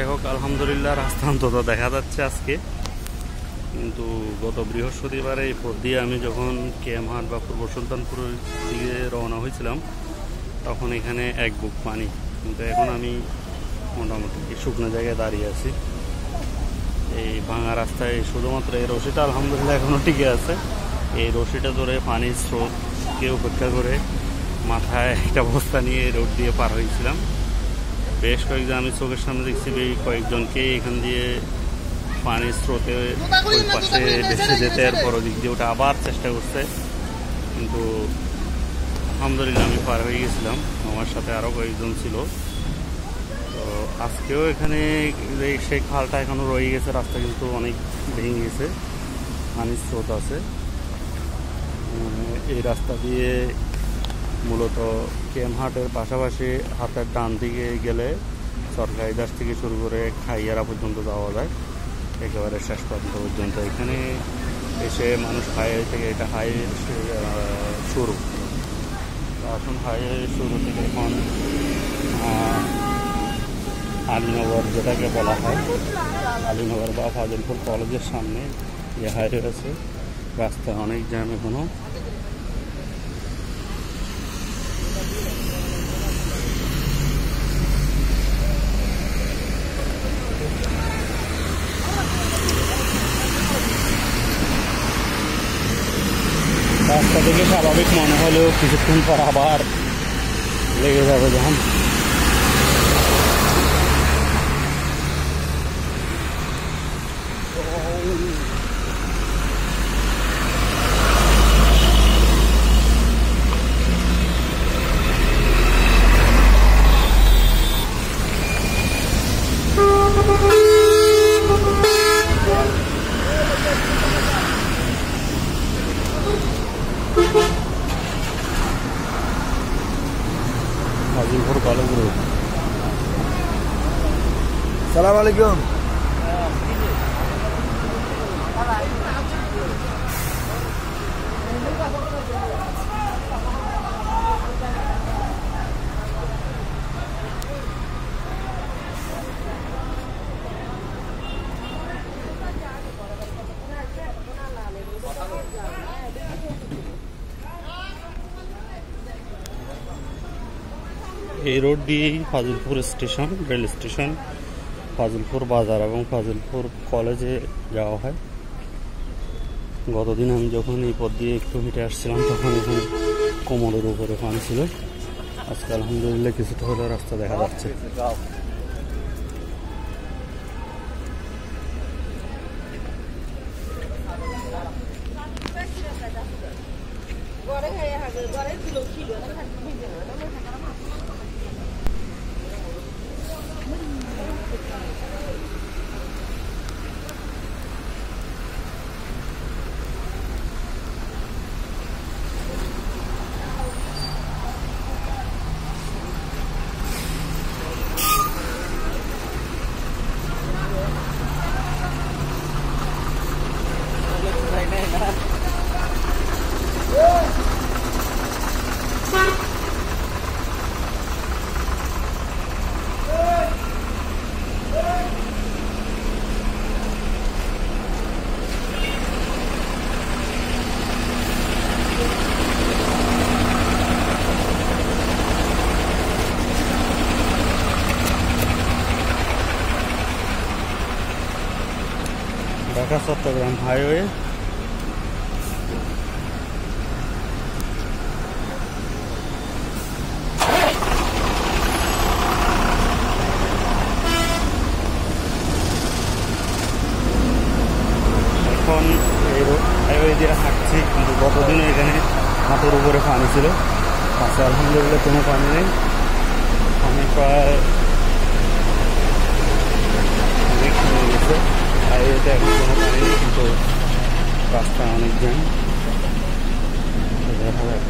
যাই হোক, আলহামদুলিল্লাহ রাস্তা অন্তত দেখা যাচ্ছে আজকে। কিন্তু গত বৃহস্পতিবারে এই পথ দিয়ে আমি যখন কেএমহাট বা পূর্ব সুলতানপুরের দিকে রওনা হয়েছিলাম তখন এখানে এক বুক পানি, কিন্তু এখন আমি মোটামুটি শুকনো জায়গায় দাঁড়িয়ে আছি। এই ভাঙা রাস্তায় শুধুমাত্র এই রশিটা আলহামদুলিল্লাহ এখনও টিকে আছে। এই রশিটা ধরে পানির স্রোতকে উপেক্ষা করে মাথায় একটা বস্তা নিয়ে রোড দিয়ে পার হয়েছিলাম। বেশ কয়েকজন আমি চোখের সামনে দেখছি কয়েকজনকে এখান দিয়ে পানির স্রোতে ওই পাশে ভেসে যেতে, এরপর ওদিক দিয়ে ওটা আবার চেষ্টা করছে, কিন্তু আলহামদুলিল্লাহ আমি পার হয়ে গেছিলাম। আমার সাথে আরও কয়েকজন ছিল। তো আজকেও এখানে সেই খালটা এখনও রয়ে গেছে, রাস্তা কিন্তু অনেক ভেঙে গেছে, পানির স্রোত আছে। এই রাস্তা দিয়ে মূলত কেএমহাটের পাশাপাশি হাতের ডান দিকে গেলে সরকারি দাস থেকে শুরু করে খাইয়ারা পর্যন্ত যাওয়া যায়, একেবারে শেষ প্রান্ত পর্যন্ত। এখানে এসে মানুষ হাইওয়ে থেকে, এটা হাইওয়ে শুরু, এখন হাইওয়ে শুরু থেকে এখন আলীনগর যেটাকে বলা হয়, আলীনগর বা ফাজিলপুর কলেজের সামনে যে হাইওয়ে আছে, রাস্তা অনেক জ্যাম এখনো। রাস্তা থেকে স্বাভাবিক মনে হলেও কিছুক্ষণ পর আবার লেগে যাবে যখন। Fazilpur college road. সালাম আলাইকুম। এই রোড দিয়েই Fazilpur station, rail station, Fazilpur বাজার এবং ফাজিলপুর কলেজে যাওয়া হয়। গতদিন আমি যখন এই পথ দিয়ে একটু হেঁটে আসছিলাম তখন এখানে কোমরের উপরে পানি ছিল। আজকে আলহামদুলিল্লাহ কিছুটা হলেও রাস্তা দেখা যাচ্ছে। ঢাকা চট্টগ্রাম হাইওয়ে। এখন এই হাইওয়ে দিয়ে হাঁটছি, কিন্তু গতদিনও এখানে হাতের উপরে পানি ছিল। আচ্ছা, আলহামদুলিল্লাহ কোনো পানি নেই। পানি প্রায় অনেক কমে গেছে। হাইওয়েতে এখন কোনো পানি নেই, কিন্তু রাস্তায় অনেক জ্যাম। দেখা যাক।